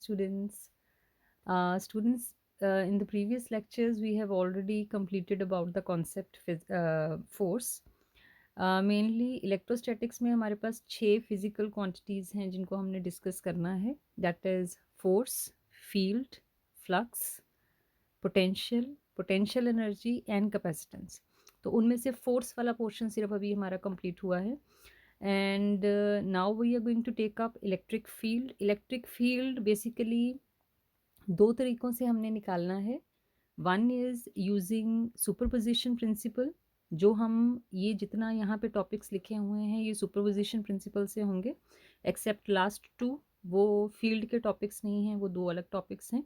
students. Students, in the previous lectures, we have already completed about the concept force. Mainly electrostatics में हमारे पास 6 physical quantities हैं जिनको हमने discuss करना है. That is force, field, flux, potential energy and capacitance. तो उनमें से फोर्स वाला पोर्शन सिर्फ अभी हमारा कंप्लीट हुआ है. And now we are going to take up electric field. Electric field basically दो तरीक़ों से हमने निकालना है. One is using superposition principle. जो हम ये जितना यहाँ पे टॉपिक्स लिखे हुए हैं ये सुपरपोजिशन प्रिंसिपल से होंगे, एक्सेप्ट लास्ट 2 वो फील्ड के टॉपिक्स नहीं हैं, वो 2 अलग टॉपिक्स हैं.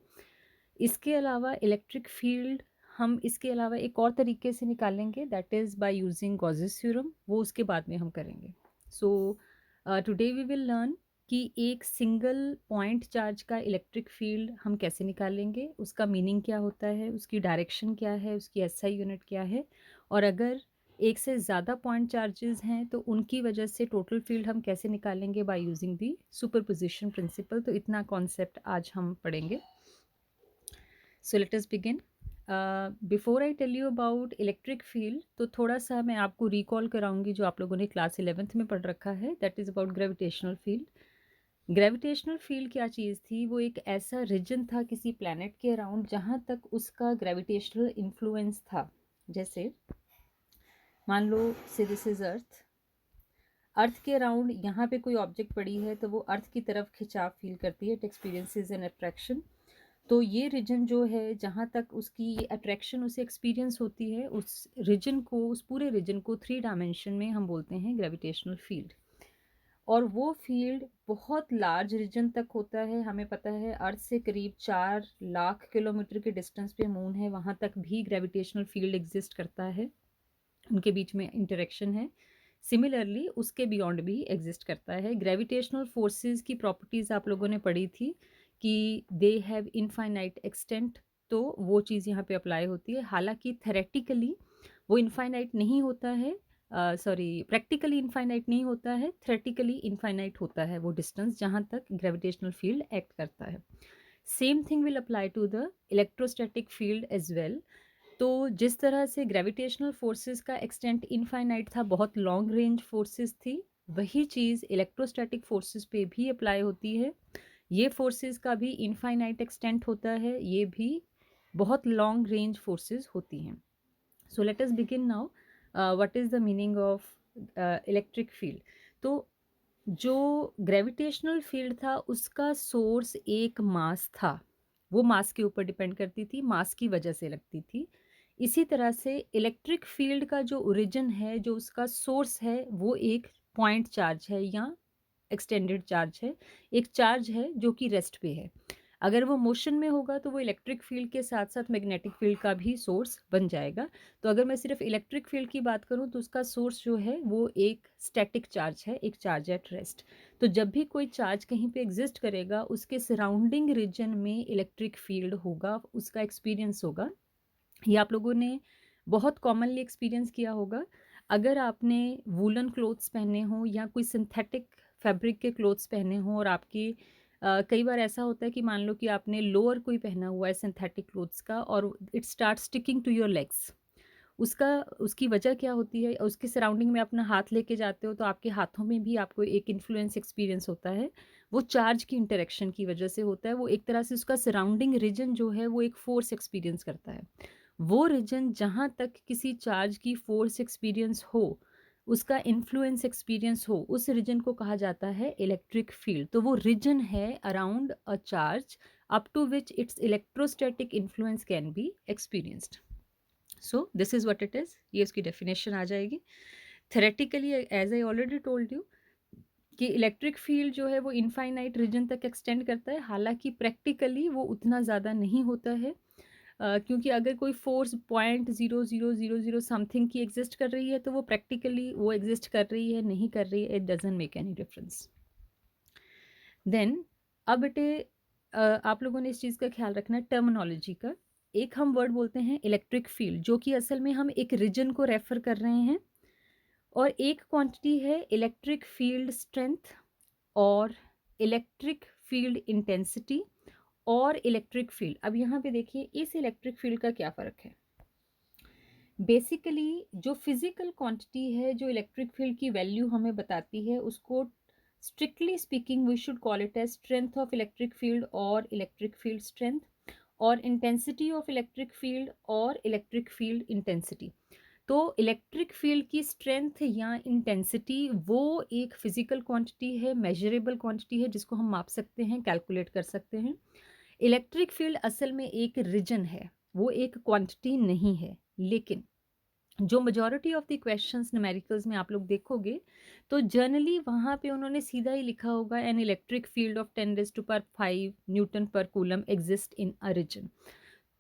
इसके अलावा इलेक्ट्रिक फील्ड हम इसके अलावा एक और तरीके से निकालेंगे, that is by using Gauss's theorem. वो उसके बाद में हम करेंगे. So today we will learn कि एक सिंगल पॉइंट चार्ज का इलेक्ट्रिक फील्ड हम कैसे निकालेंगे, उसका मीनिंग क्या होता है, उसकी डायरेक्शन क्या है, उसकी एसआई यूनिट क्या है, और अगर एक से ज़्यादा पॉइंट चार्जेस हैं तो उनकी वजह से टोटल फील्ड हम कैसे निकालेंगे by using the superposition principle. तो इतना कॉन्सेप्ट आज हम पढ़ेंगे. So let us begin. Before I tell you about electric field तो थोड़ा सा मैं आपको रिकॉल कराऊंगी जो आप लोगों ने क्लास 11th में पढ़ रखा है. That is about gravitational field. Gravitational field क्या चीज़ थी, वो एक ऐसा रीजन था किसी प्लैनेट के अराउंड जहाँ तक उसका ग्रेविटेशनल इन्फ्लुएंस था. जैसे मान लो से दिस इज़ अर्थ के अराउंड यहाँ पे कोई ऑब्जेक्ट पड़ी है तो वो अर्थ की तरफ खिंचाव फील करती है. It experiences N attraction. तो ये रीजन जो है जहाँ तक उसकी ये अट्रैक्शन उसे एक्सपीरियंस होती है, उस रीजन को, उस पूरे रीजन को 3 डायमेंशन में हम बोलते हैं ग्रेविटेशनल फील्ड. और वो फील्ड बहुत लार्ज रीजन तक होता है. हमें पता है अर्थ से करीब 4 लाख किलोमीटर के डिस्टेंस पे मून है, वहाँ तक भी ग्रेविटेशनल फील्ड एग्जिस्ट करता है, उनके बीच में इंटरेक्शन है. सिमिलरली उसके बियॉन्ड भी एग्जिस्ट करता है. ग्रेविटेशनल फोर्सेस की प्रॉपर्टीज़ आप लोगों ने पढ़ी थी कि दे हैव इनफाइनाइट एक्सटेंट. तो वो चीज़ यहाँ पे अप्लाई होती है. हालांकि थेरेटिकली वो इनफाइनाइट नहीं होता है, प्रैक्टिकली इनफाइनाइट नहीं होता है, थ्योरेटिकली इनफाइनाइट होता है वो डिस्टेंस जहाँ तक ग्रेविटेशनल फील्ड एक्ट करता है. Same thing will apply to the electrostatic field as well. तो जिस तरह से ग्रेविटेशनल फोर्सेस का एक्सटेंट इनफाइनाइट था, बहुत लॉन्ग रेंज फोर्सेस थी, वही चीज़ इलेक्ट्रोस्टैटिक फोर्सेस पे भी अप्लाई होती है. ये फोर्सेस का भी इनफाइनाइट एक्सटेंट होता है, ये भी बहुत लॉन्ग रेंज फोर्सेस होती हैं. सो let us begin now. What is the meaning of electric field. तो जो ग्रेविटेशनल फील्ड था उसका सोर्स एक मास था. वो मास के ऊपर डिपेंड करती थी, मास की वजह से लगती थी. इसी तरह से इलेक्ट्रिक फील्ड का जो ओरिजिन है, जो उसका सोर्स है, वो एक पॉइंट चार्ज है या एक्सटेंडेड चार्ज है. एक चार्ज है जो कि रेस्ट पे है. अगर वो मोशन में होगा तो वो इलेक्ट्रिक फील्ड के साथ साथ मैग्नेटिक फील्ड का भी सोर्स बन जाएगा. तो अगर मैं सिर्फ इलेक्ट्रिक फील्ड की बात करूं तो उसका सोर्स जो है वो एक स्टैटिक चार्ज है, एक चार्ज एट रेस्ट. तो जब भी कोई चार्ज कहीं पे एग्जिस्ट करेगा उसके सराउंडिंग रीजन में इलेक्ट्रिक फील्ड होगा, उसका एक्सपीरियंस होगा. ये आप लोगों ने बहुत कॉमनली एक्सपीरियंस किया होगा. अगर आपने वूलन क्लोथ्स पहने हों या कोई सिंथेटिक फैब्रिक के क्लोथ्स पहने हों और आपकी कई बार ऐसा होता है कि मान लो कि आपने लोअर कोई पहना हुआ है सिंथेटिक क्लोथ्स का और it start sticking to your legs. उसकी वजह क्या होती है, उसके सराउंडिंग में अपना हाथ लेके जाते हो तो आपके हाथों में भी आपको एक इन्फ्लुएंस एक्सपीरियंस होता है. वो चार्ज की इंटरेक्शन की वजह से होता है. वो एक तरह से उसका सराउंडिंग रीजन जो है वो एक फोर्स एक्सपीरियंस करता है. वो रीजन जहाँ तक किसी चार्ज की फोर्स एक्सपीरियंस हो, उसका इन्फ्लुएंस एक्सपीरियंस हो, उस रीजन को कहा जाता है इलेक्ट्रिक फील्ड. तो वो रीजन है around a charge up to which its electrostatic influence can be experienced. So this is what it is. ये उसकी डेफिनेशन आ जाएगी. Theoretically as I already told you कि इलेक्ट्रिक फील्ड जो है वो इनफाइनाइट रीजन तक एक्सटेंड करता है. हालांकि प्रैक्टिकली वो उतना ज़्यादा नहीं होता है, क्योंकि अगर कोई फोर्स 0.0000 समथिंग की एग्जिस्ट कर रही है तो वो प्रैक्टिकली वो एग्जिस्ट कर रही है, नहीं कर रही है, it doesn't make any difference. Then अब बेटे आप लोगों ने इस चीज़ का ख्याल रखना है टर्मिनोलॉजी का. एक हम वर्ड बोलते हैं इलेक्ट्रिक फील्ड, जो कि असल में हम एक रीजन को रेफर कर रहे हैं, और एक क्वांटिटी है इलेक्ट्रिक फील्ड स्ट्रेंथ और इलेक्ट्रिक फील्ड इंटेंसिटी, और इलेक्ट्रिक फील्ड। अब यहाँ पे देखिए इस इलेक्ट्रिक फील्ड का क्या फ़र्क है। बेसिकली जो फिजिकल क्वांटिटी है जो इलेक्ट्रिक फील्ड की वैल्यू हमें बताती है, उसको strictly speaking we should call it as strength of electric field और इलेक्ट्रिक फील्ड स्ट्रेंथ, और इंटेंसिटी ऑफ इलेक्ट्रिक फील्ड और इलेक्ट्रिक फील्ड इंटेंसिटी। तो इलेक्ट्रिक फील्ड की स्ट्रेंथ या इंटेंसिटी वो एक फिजिकल क्वांटिटी है, मेजरेबल क्वांटिटी है, जिसको हम माप सकते हैं, कैलकुलेट कर सकते हैं। इलेक्ट्रिक फील्ड असल में एक रीजन है, वो एक क्वांटिटी नहीं है। लेकिन जो majority of the questions numericals में आप लोग देखोगे तो जनरली वहाँ पे उन्होंने सीधा ही लिखा होगा an electric field of 10⁵ newton per coulomb exist in a region.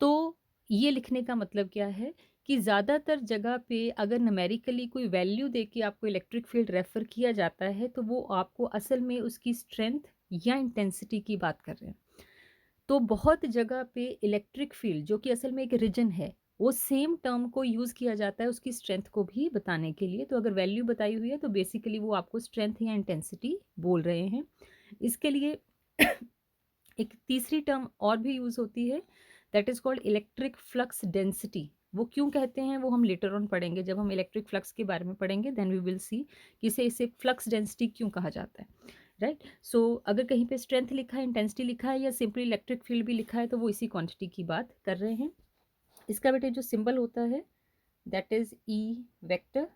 तो ये लिखने का मतलब क्या है कि ज़्यादातर जगह पे अगर न्यूमेरिकली कोई वैल्यू दे के आपको इलेक्ट्रिक फील्ड रेफर किया जाता है तो वो आपको असल में उसकी स्ट्रेंथ या इंटेंसिटी की बात कर रहे हैं। तो बहुत जगह पे इलेक्ट्रिक फील्ड जो कि असल में एक रीजन है, वो सेम टर्म को यूज़ किया जाता है उसकी स्ट्रेंथ को भी बताने के लिए। तो अगर वैल्यू बताई हुई है तो बेसिकली वो आपको स्ट्रेंथ या इंटेंसिटी बोल रहे हैं। इसके लिए एक तीसरी टर्म और भी यूज़ होती है, that is called electric flux density. वो क्यों कहते हैं वो हम लेटर ऑन पढ़ेंगे, जब हम इलेक्ट्रिक फ्लक्स के बारे में पढ़ेंगे देन वी विल सी कि इसे फ्लक्स डेंसिटी क्यों कहा जाता है, राइट। सो अगर कहीं पे स्ट्रेंथ लिखा है, इंटेंसिटी लिखा है या सिंपली इलेक्ट्रिक फील्ड भी लिखा है तो वो इसी क्वांटिटी की बात कर रहे हैं। इसका बेटे जो सिंबल होता है that is E vector,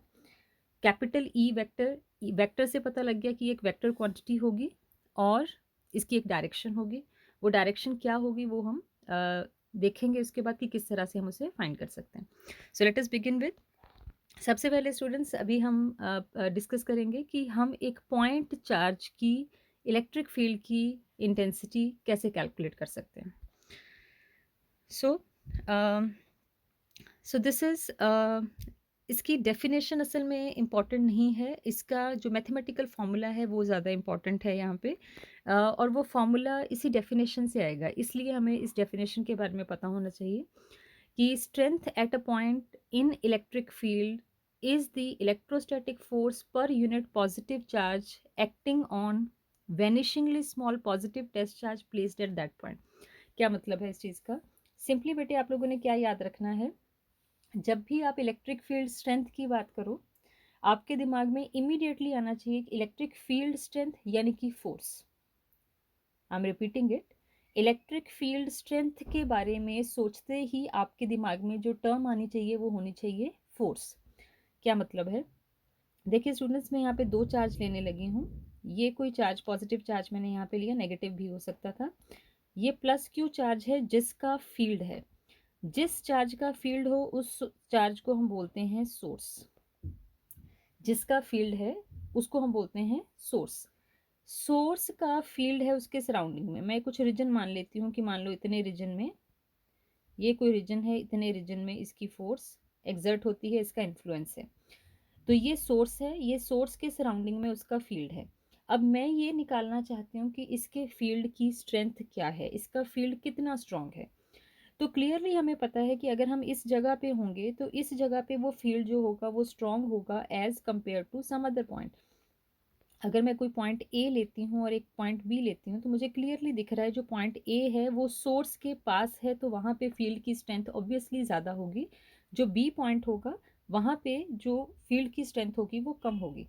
capital E vector. Vector से पता लग गया कि एक वेक्टर क्वांटिटी होगी और इसकी एक डायरेक्शन होगी। वो डायरेक्शन क्या होगी वो हम देखेंगे उसके बाद कि किस तरह से हम उसे फाइंड कर सकते हैं। सो लेट अस बिगिन विद, सबसे पहले स्टूडेंट्स अभी हम डिस्कस करेंगे कि हम एक पॉइंट चार्ज की इलेक्ट्रिक फील्ड की इंटेंसिटी कैसे कैलकुलेट कर सकते हैं। सो दिस इज़ इसकी डेफिनेशन असल में इम्पॉर्टेंट नहीं है, इसका जो मैथमेटिकल फार्मूला है वो ज़्यादा इम्पॉर्टेंट है यहाँ पे। और वो फार्मूला इसी डेफिनेशन से आएगा, इसलिए हमें इस डेफिनेशन के बारे में पता होना चाहिए कि strength at a point in electric field is the electrostatic force per unit positive charge acting on vanishingly small positive test charge placed at that point. क्या मतलब है इस चीज़ का? सिंपली बेटे आप लोगों ने क्या याद रखना है, जब भी आप इलेक्ट्रिक फील्ड स्ट्रेंथ की बात करो आपके दिमाग में इमीडिएटली आना चाहिए इलेक्ट्रिक फील्ड स्ट्रेंथ यानी कि force. I am repeating it, electric field strength के बारे में सोचते ही आपके दिमाग में जो टर्म आनी चाहिए वो होनी चाहिए फोर्स। क्या मतलब है? देखिए स्टूडेंट्स, मैं यहाँ पे दो चार्ज लेने लगी हूँ। ये कोई चार्ज पॉजिटिव चार्ज मैंने यहाँ पे लिया, नेगेटिव भी हो सकता था। ये प्लस क्यू चार्ज है जिसका फील्ड है, जिस चार्ज का फील्ड हो उस चार्ज को हम बोलते हैं सोर्स। जिसका फील्ड है उसको हम बोलते हैं सोर्स। सोर्स का फील्ड है उसके सराउंडिंग में। मैं कुछ रीजन मान लेती हूँ कि मान लो इतने रीजन में, ये कोई रीजन है, इतने रीजन में इसकी फोर्स एक्सर्ट होती है, इसका इन्फ्लुएंस है। तो ये सोर्स है, ये सोर्स के सराउंडिंग में उसका फील्ड है। अब मैं ये निकालना चाहती हूँ कि इसके फील्ड की स्ट्रेंथ क्या है, इसका फील्ड कितना स्ट्रांग है। तो क्लियरली हमें पता है कि अगर हम इस जगह पे होंगे तो इस जगह पे वो फील्ड जो होगा वो स्ट्रांग होगा as compare to some other point. अगर मैं कोई पॉइंट ए लेती हूँ और एक पॉइंट बी लेती हूँ तो मुझे क्लियरली दिख रहा है जो पॉइंट ए है वो सोर्स के पास है, तो वहाँ पे फील्ड की स्ट्रेंथ ऑब्वियसली ज़्यादा होगी। जो बी पॉइंट होगा वहाँ पे जो फील्ड की स्ट्रेंथ होगी वो कम होगी।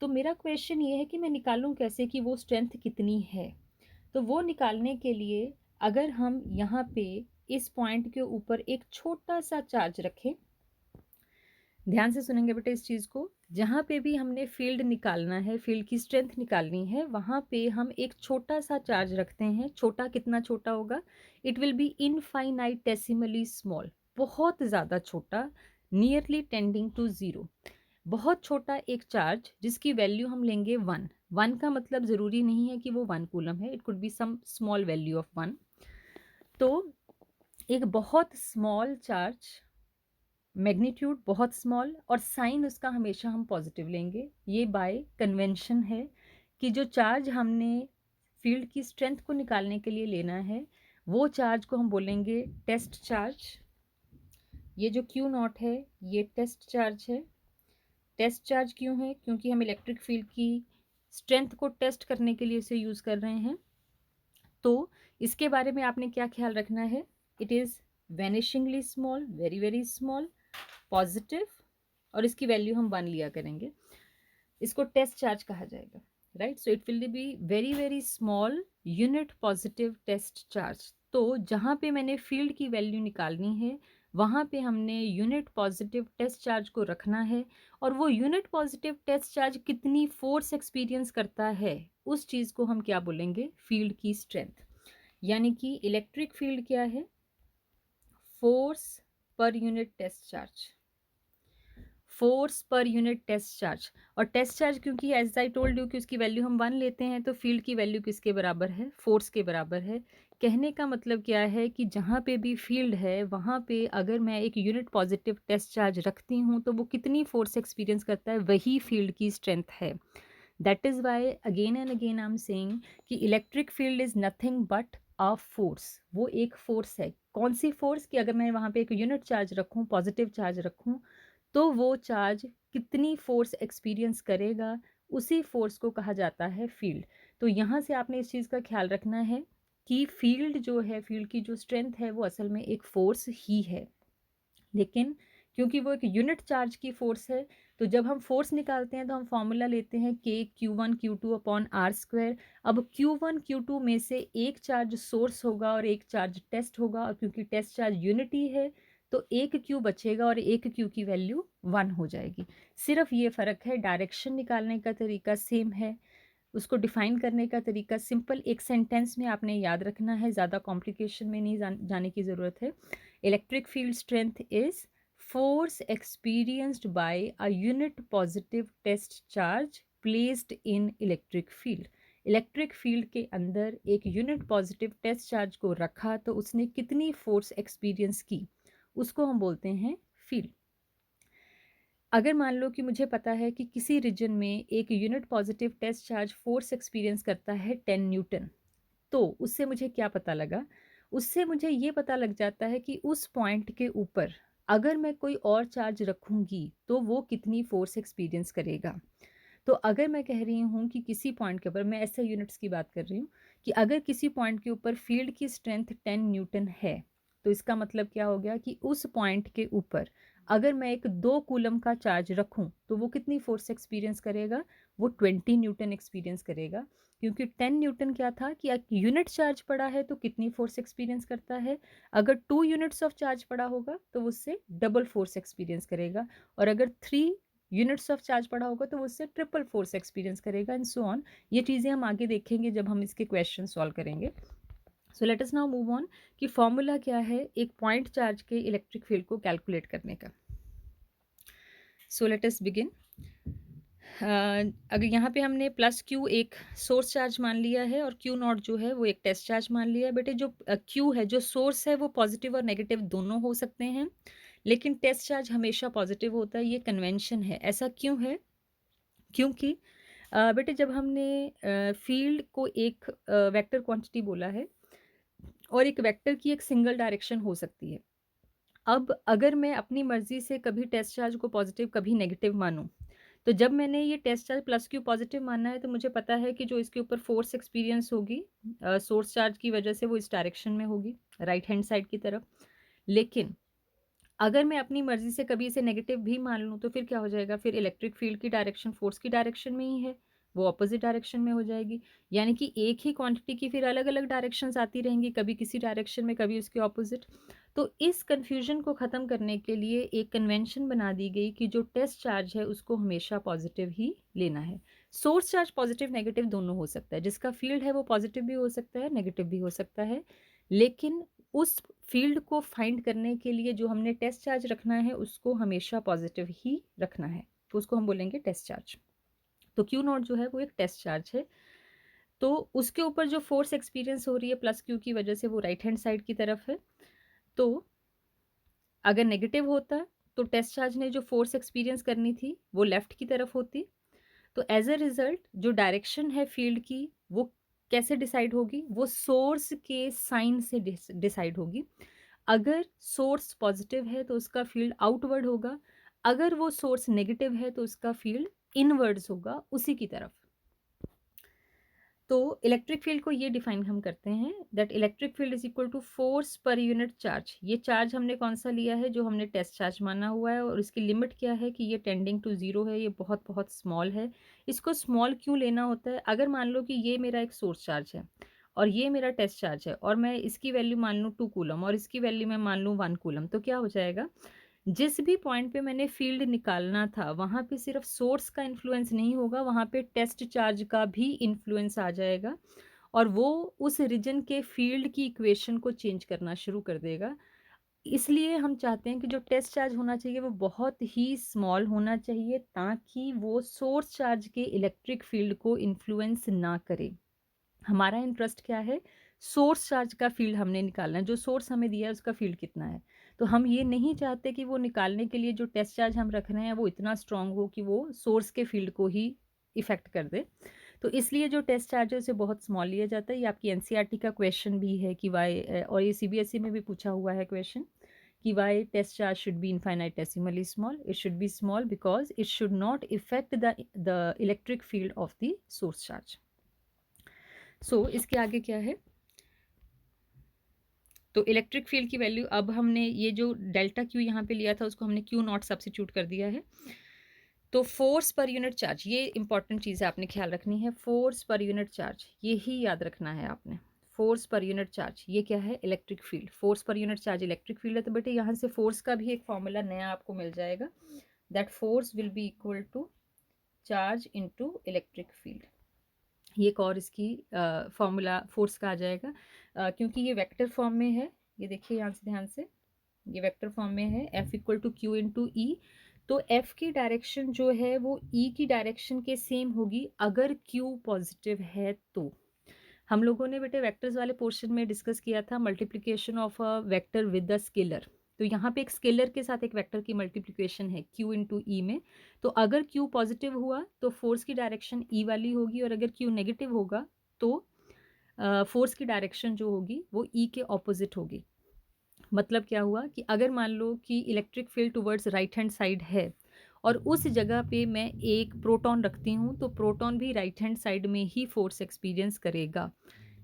तो मेरा क्वेश्चन ये है कि मैं निकालूँ कैसे कि वो स्ट्रेंथ कितनी है। तो वो निकालने के लिए अगर हम यहाँ पे इस पॉइंट के ऊपर एक छोटा सा चार्ज रखें, ध्यान से सुनेंगे बेटा इस चीज़ को, जहाँ पे भी हमने फील्ड निकालना है, फील्ड की स्ट्रेंथ निकालनी है, वहाँ पे हम एक छोटा सा चार्ज रखते हैं। छोटा कितना छोटा होगा? It will B infinitesimally small, बहुत ज़्यादा छोटा, नियरली टेंडिंग टू ज़ीरो। बहुत छोटा एक चार्ज जिसकी वैल्यू हम लेंगे 1। 1 का मतलब ज़रूरी नहीं है कि वो 1 कूलम है, it could be some small value of 1। तो एक बहुत स्मॉल चार्ज, मैग्नीट्यूड बहुत स्मॉल, और साइन उसका हमेशा हम पॉजिटिव लेंगे। ये बाय कन्वेंशन है कि जो चार्ज हमने फील्ड की स्ट्रेंथ को निकालने के लिए लेना है वो चार्ज को हम बोलेंगे टेस्ट चार्ज। ये जो क्यू नॉट है ये टेस्ट चार्ज है। टेस्ट चार्ज क्यों है? क्योंकि हम इलेक्ट्रिक फील्ड की स्ट्रेंथ को टेस्ट करने के लिए इसे यूज़ कर रहे हैं। तो इसके बारे में आपने क्या ख्याल रखना है? It is vanishingly small, very very small, positive, और इसकी वैल्यू हम 1 लिया करेंगे। इसको टेस्ट चार्ज कहा जाएगा, right? So it will be very very small unit positive test charge. तो जहाँ पे मैंने फील्ड की वैल्यू निकालनी है वहाँ पे हमने यूनिट पॉजिटिव टेस्ट चार्ज को रखना है, और वो यूनिट पॉजिटिव टेस्ट चार्ज कितनी फोर्स एक्सपीरियंस करता है उस चीज़ को हम क्या बोलेंगे? फील्ड की स्ट्रेंथ। यानी कि इलेक्ट्रिक फील्ड क्या है? Force per unit test charge, force per unit test charge. और टेस्ट चार्ज क्योंकि एज आई टोल्ड यू कि उसकी वैल्यू हम 1 लेते हैं, तो फील्ड की वैल्यू किसके बराबर है? फोर्स के बराबर है। कहने का मतलब क्या है कि जहाँ पे भी फील्ड है वहाँ पे अगर मैं एक यूनिट पॉजिटिव टेस्ट चार्ज रखती हूँ तो वो कितनी फोर्स एक्सपीरियंस करता है, वही फील्ड की स्ट्रेंथ है। That is why again and again I am saying कि electric field is nothing but a force. वो एक फोर्स है। कौन सी फोर्स? कि अगर मैं वहाँ पे एक यूनिट चार्ज रखूँ, पॉजिटिव चार्ज रखूँ, तो वो चार्ज कितनी फोर्स एक्सपीरियंस करेगा, उसी फोर्स को कहा जाता है फील्ड। तो यहाँ से आपने इस चीज़ का ख्याल रखना है कि फील्ड जो है, फील्ड की जो स्ट्रेंथ है वो असल में एक फोर्स ही है। लेकिन क्योंकि वो एक यूनिट चार्ज की फोर्स है, तो जब हम फोर्स निकालते हैं तो हम फॉर्मूला लेते हैं के Q1 Q2 upon are square. अब Q1 Q2 में से एक चार्ज सोर्स होगा और एक चार्ज टेस्ट होगा, और क्योंकि टेस्ट चार्ज यूनिटी है तो एक Q बचेगा और एक Q की वैल्यू 1 हो जाएगी। सिर्फ ये फ़र्क है, डायरेक्शन निकालने का तरीका सेम है, उसको डिफाइन करने का तरीका सिंपल एक सेंटेंस में आपने याद रखना है, ज़्यादा कॉम्प्लिकेशन में नहीं जाने की ज़रूरत है। Electric field strength is force experienced by a unit positive test charge placed in electric field. Electric field के अंदर एक यूनिट पॉजिटिव टेस्ट चार्ज को रखा तो उसने कितनी फोर्स एक्सपीरियंस की, उसको हम बोलते हैं फील्ड। अगर मान लो कि मुझे पता है कि किसी रीजन में एक unit positive test charge force experience करता है 10 न्यूटन, तो उससे मुझे क्या पता लगा? उससे मुझे ये पता लग जाता है कि उस पॉइंट के ऊपर अगर मैं कोई और चार्ज रखूंगी तो वो कितनी फोर्स एक्सपीरियंस करेगा। तो अगर मैं कह रही हूँ कि किसी पॉइंट के ऊपर, मैं ऐसे यूनिट्स की बात कर रही हूँ, कि अगर किसी पॉइंट के ऊपर फील्ड की स्ट्रेंथ 10 न्यूटन है, तो इसका मतलब क्या हो गया कि उस पॉइंट के ऊपर अगर मैं एक 2 कूलम का चार्ज रखूं तो वो कितनी फोर्स एक्सपीरियंस करेगा? वो 20 न्यूटन एक्सपीरियंस करेगा। क्योंकि 10 न्यूटन क्या था कि एक यूनिट चार्ज पड़ा है तो कितनी फोर्स एक्सपीरियंस करता है? अगर 2 यूनिट्स ऑफ चार्ज पड़ा होगा तो उससे डबल फोर्स एक्सपीरियंस करेगा, और अगर 3 यूनिट्स ऑफ चार्ज पड़ा होगा तो उससे ट्रिपल फोर्स एक्सपीरियंस करेगा, एंड सो ऑन। ये चीज़ें हम आगे देखेंगे जब हम इसके क्वेश्चन सॉल्व करेंगे। सो let us now move on कि फॉर्मूला क्या है एक पॉइंट चार्ज के इलेक्ट्रिक फील्ड को कैलकुलेट करने का। सो लेट अस बिगिन। अगर यहाँ पे हमने प्लस क्यू एक सोर्स चार्ज मान लिया है और क्यू नॉट जो है वो एक टेस्ट चार्ज मान लिया है। बेटे जो क्यू है, जो सोर्स है, वो पॉजिटिव और नेगेटिव दोनों हो सकते हैं, लेकिन टेस्ट चार्ज हमेशा पॉजिटिव होता है। ये कन्वेंशन है। ऐसा क्यों है? क्योंकि बेटे जब हमने फील्ड को एक वेक्टर क्वांटिटी बोला है, और एक वेक्टर की एक सिंगल डायरेक्शन हो सकती है। अब अगर मैं अपनी मर्जी से कभी टेस्ट चार्ज को पॉजिटिव कभी नेगेटिव मानूं, तो जब मैंने ये test charge plus Q positive मानना है तो मुझे पता है कि जो इसके ऊपर फोर्स एक्सपीरियंस होगी सोर्स चार्ज की वजह से वो इस डायरेक्शन में होगी, राइट हैंड साइड की तरफ। लेकिन अगर मैं अपनी मर्जी से कभी इसे नेगेटिव भी मान लूँ तो फिर क्या हो जाएगा? फिर इलेक्ट्रिक फील्ड की डायरेक्शन फोर्स की डायरेक्शन में ही है, वो ऑपोजिट डायरेक्शन में हो जाएगी। यानी कि एक ही क्वांटिटी की फिर अलग अलग डायरेक्शंस आती रहेंगी, कभी किसी डायरेक्शन में कभी उसके ऑपोजिट। तो इस कन्फ्यूजन को ख़त्म करने के लिए एक कन्वेंशन बना दी गई कि जो टेस्ट चार्ज है उसको हमेशा पॉजिटिव ही लेना है। सोर्स चार्ज पॉजिटिव नेगेटिव दोनों हो सकता है, जिसका फील्ड है वो पॉजिटिव भी हो सकता है नेगेटिव भी हो सकता है, लेकिन उस फील्ड को फाइंड करने के लिए जो हमने टेस्ट चार्ज रखना है उसको हमेशा पॉजिटिव ही रखना है, तो उसको हम बोलेंगे टेस्ट चार्ज। तो क्यू नॉट जो है वो एक टेस्ट चार्ज है, तो उसके ऊपर जो फोर्स एक्सपीरियंस हो रही है प्लस क्यू की वजह से वो राइट हैंड साइड की तरफ है। तो अगर नेगेटिव होता तो टेस्ट चार्ज ने जो फोर्स एक्सपीरियंस करनी थी वो लेफ्ट की तरफ होती। तो एज अ रिजल्ट जो डायरेक्शन है फील्ड की वो कैसे डिसाइड होगी? वो सोर्स के साइन से डिसाइड होगी। अगर सोर्स पॉजिटिव है तो उसका फील्ड आउटवर्ड होगा, अगर वो सोर्स नेगेटिव है तो उसका फील्ड इनवर्ड्स होगा, उसी की तरफ। तो इलेक्ट्रिक फील्ड को ये डिफाइन हम करते हैं that electric field is equal to force per unit charge. ये चार्ज हमने कौन सा लिया है, जो हमने टेस्ट चार्ज माना हुआ है, और इसकी लिमिट क्या है कि ये टेंडिंग टू जीरो है, ये बहुत बहुत स्मॉल है। इसको स्मॉल क्यों लेना होता है, अगर मान लो कि ये मेरा एक सोर्स चार्ज है और ये मेरा टेस्ट चार्ज है और मैं इसकी वैल्यू मान लूँ 2 कूलम और इसकी वैल्यू मैं मान लूँ 1 कूलम, तो क्या हो जाएगा, जिस भी पॉइंट पे मैंने फील्ड निकालना था वहाँ पे सिर्फ सोर्स का इन्फ्लुएंस नहीं होगा, वहाँ पे टेस्ट चार्ज का भी इन्फ्लुएंस आ जाएगा और वो उस रीजन के फील्ड की इक्वेशन को चेंज करना शुरू कर देगा। इसलिए हम चाहते हैं कि जो टेस्ट चार्ज होना चाहिए वो बहुत ही स्मॉल होना चाहिए ताकि वो सोर्स चार्ज के इलेक्ट्रिक फील्ड को इन्फ्लुएंस ना करे। हमारा इंटरेस्ट क्या है, सोर्स चार्ज का फील्ड हमने निकालना है, जो सोर्स हमें दिया है उसका फील्ड कितना है। तो हम ये नहीं चाहते कि वो निकालने के लिए जो टेस्ट चार्ज हम रख रहे हैं वो इतना स्ट्रांग हो कि वो सोर्स के फील्ड को ही इफेक्ट कर दे। तो इसलिए जो टेस्ट चार्ज है उसे बहुत स्मॉल लिया जाता है। ये आपकी एनसीईआरटी का क्वेश्चन भी है कि वाई, और ये सीबीएसई में भी पूछा हुआ है क्वेश्चन कि why test charge should be infinitesimally small. It should be small because it should not effect the electric field of the source charge. So इसके आगे क्या है, तो इलेक्ट्रिक फील्ड की वैल्यू, अब हमने ये जो डेल्टा क्यू यहाँ पे लिया था उसको हमने क्यू नॉट सब्सिट्यूट कर दिया है। तो फोर्स पर यूनिट चार्ज, ये इंपॉर्टेंट चीज़ है, आपने ख्याल रखनी है। फोर्स पर यूनिट चार्ज, ये ही याद रखना है आपने। फोर्स पर यूनिट चार्ज ये क्या है, electric field. Force per unit charge electric field है, तो बेटे यहाँ से फोर्स का भी एक फॉर्मूला नया आपको मिल जाएगा, that force will be equal to charge into electric field. ये एक और इसकी फॉर्मूला फोर्स का आ जाएगा, क्योंकि ये वेक्टर फॉर्म में है। ये देखिए यहाँ से ध्यान से, ये वेक्टर फॉर्म में है, F equal to q into e. तो F की डायरेक्शन जो है वो E की डायरेक्शन के सेम होगी अगर Q पॉजिटिव है। तो हम लोगों ने बेटे वेक्टर्स वाले पोर्शन में डिस्कस किया था multiplication of a vector with the scalar. तो यहाँ पे एक स्केलर के साथ एक वेक्टर की मल्टीप्लिकेशन है Q इंटू ई में। तो अगर Q पॉजिटिव हुआ तो फोर्स की डायरेक्शन E वाली होगी, और अगर Q नेगेटिव होगा तो फोर्स की डायरेक्शन जो होगी वो E के ऑपोजिट होगी। मतलब क्या हुआ कि अगर मान लो कि electric field towards right hand side है और उस जगह पे मैं एक प्रोटॉन रखती हूँ, तो प्रोटॉन भी राइट हैंड साइड में ही फोर्स एक्सपीरियंस करेगा।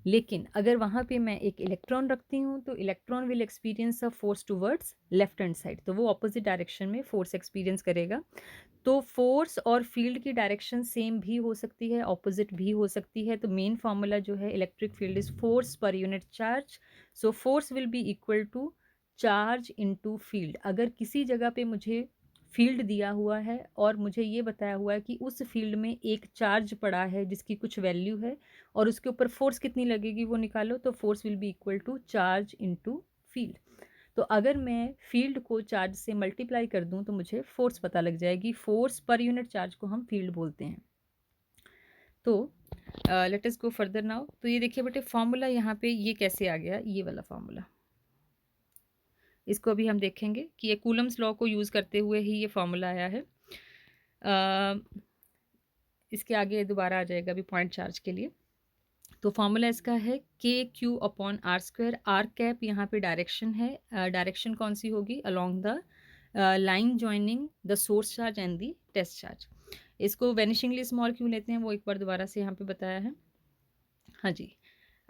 लेकिन अगर वहाँ पे मैं एक इलेक्ट्रॉन रखती हूँ तो electron will experience a force towards left hand side, तो वो ऑपोजिट डायरेक्शन में फोर्स एक्सपीरियंस करेगा। तो फोर्स और फील्ड की डायरेक्शन सेम भी हो सकती है, ऑपोजिट भी हो सकती है। तो मेन फार्मूला जो है electric field is force per unit charge. So force will be equal to charge into field. अगर किसी जगह पे मुझे फील्ड दिया हुआ है और मुझे ये बताया हुआ है कि उस फील्ड में एक चार्ज पड़ा है जिसकी कुछ वैल्यू है और उसके ऊपर फोर्स कितनी लगेगी वो निकालो, तो force will be equal to charge into field. तो अगर मैं फील्ड को चार्ज से मल्टीप्लाई कर दूं तो मुझे फोर्स पता लग जाएगी। फोर्स पर यूनिट चार्ज को हम फील्ड बोलते हैं। तो let us go further now. तो ये देखिए बेटे फॉर्मूला यहाँ पे ये कैसे आ गया, ये वाला फॉर्मूला, इसको अभी हम देखेंगे कि ये कूलम्स लॉ को यूज़ करते हुए ही ये फॉर्मूला आया है। इसके आगे दोबारा आ जाएगा अभी पॉइंट चार्ज के लिए। तो फॉर्मूला इसका है K Q upon are square. R cap यहाँ पे डायरेक्शन है, डायरेक्शन कौन सी होगी, along the line joining the source charge and the test charge. इसको वेनिशिंगली स्मॉल क्यों लेते हैं वो एक बार दोबारा से यहाँ पे बताया है। हाँ जी,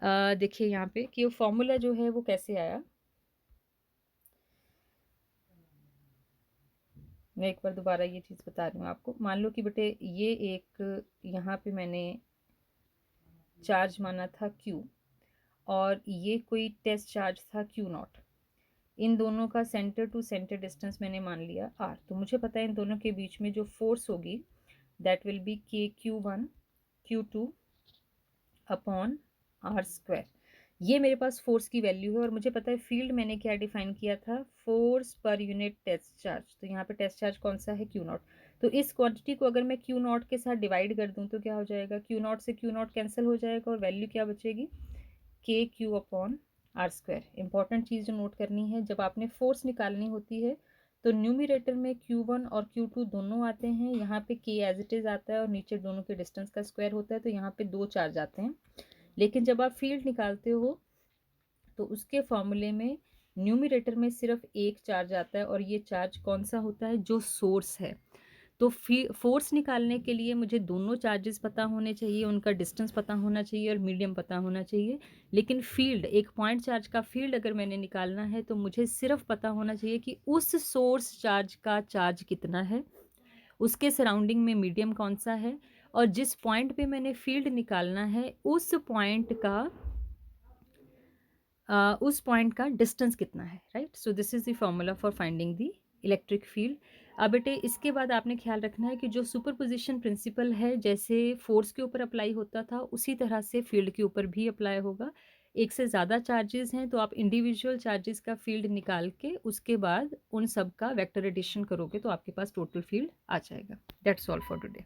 देखिए यहाँ पे कि वो फॉर्मूला जो है वो कैसे आया, मैं एक बार दोबारा ये चीज़ बता रही हूँ आपको। मान लो कि बेटे ये एक यहाँ पे मैंने चार्ज माना था Q और ये कोई टेस्ट चार्ज था Q नॉट। इन दोनों का सेंटर टू सेंटर डिस्टेंस मैंने मान लिया R। तो मुझे पता है इन दोनों के बीच में जो फोर्स होगी that will be KQ1 Q2 upon are square. ये मेरे पास फोर्स की वैल्यू है और मुझे पता है फील्ड मैंने क्या डिफाइन किया था, force per unit test charge. तो यहाँ पे टेस्ट चार्ज कौन सा है, क्यू नॉट। तो इस क्वांटिटी को अगर मैं क्यू नॉट के साथ डिवाइड कर दूँ तो क्या हो जाएगा, क्यू नॉट से क्यू नॉट कैंसिल हो जाएगा और वैल्यू क्या बचेगी, k Q upon are square. Important चीज़ जो नोट करनी है, जब आपने फोर्स निकालनी होती है तो न्यूमिरेटर में Q1 और Q2 दोनों आते हैं, यहाँ पे K एज इट इज़ आता है और नीचे दोनों के डिस्टेंस का स्क्वायर होता है, तो यहाँ पे 2 चार्ज आते हैं। लेकिन जब आप फील्ड निकालते हो तो उसके फॉर्मूले में न्यूमिरेटर में सिर्फ एक चार्ज आता है और ये चार्ज कौन सा होता है, जो सोर्स है। तो फोर्स निकालने के लिए मुझे दोनों चार्जेस पता होने चाहिए, उनका डिस्टेंस पता होना चाहिए और मीडियम पता होना चाहिए। लेकिन फील्ड, एक पॉइंट चार्ज का फील्ड अगर मैंने निकालना है तो मुझे सिर्फ पता होना चाहिए कि उस सोर्स चार्ज का चार्ज कितना है, उसके सराउंडिंग में मीडियम कौन सा है, और जिस पॉइंट पे मैंने फील्ड निकालना है उस पॉइंट का डिस्टेंस कितना है, right. So this is the formula for finding the electric field. अब बेटे इसके बाद आपने ख्याल रखना है कि जो सुपरपोजिशन प्रिंसिपल है, जैसे फोर्स के ऊपर अप्लाई होता था उसी तरह से फील्ड के ऊपर भी अप्लाई होगा। एक से ज़्यादा चार्जेस हैं तो आप इंडिविजुअल चार्जेस का फील्ड निकाल के उसके बाद उन सब का वेक्टर एडिशन करोगे तो आपके पास टोटल फील्ड आ जाएगा। That's all for today.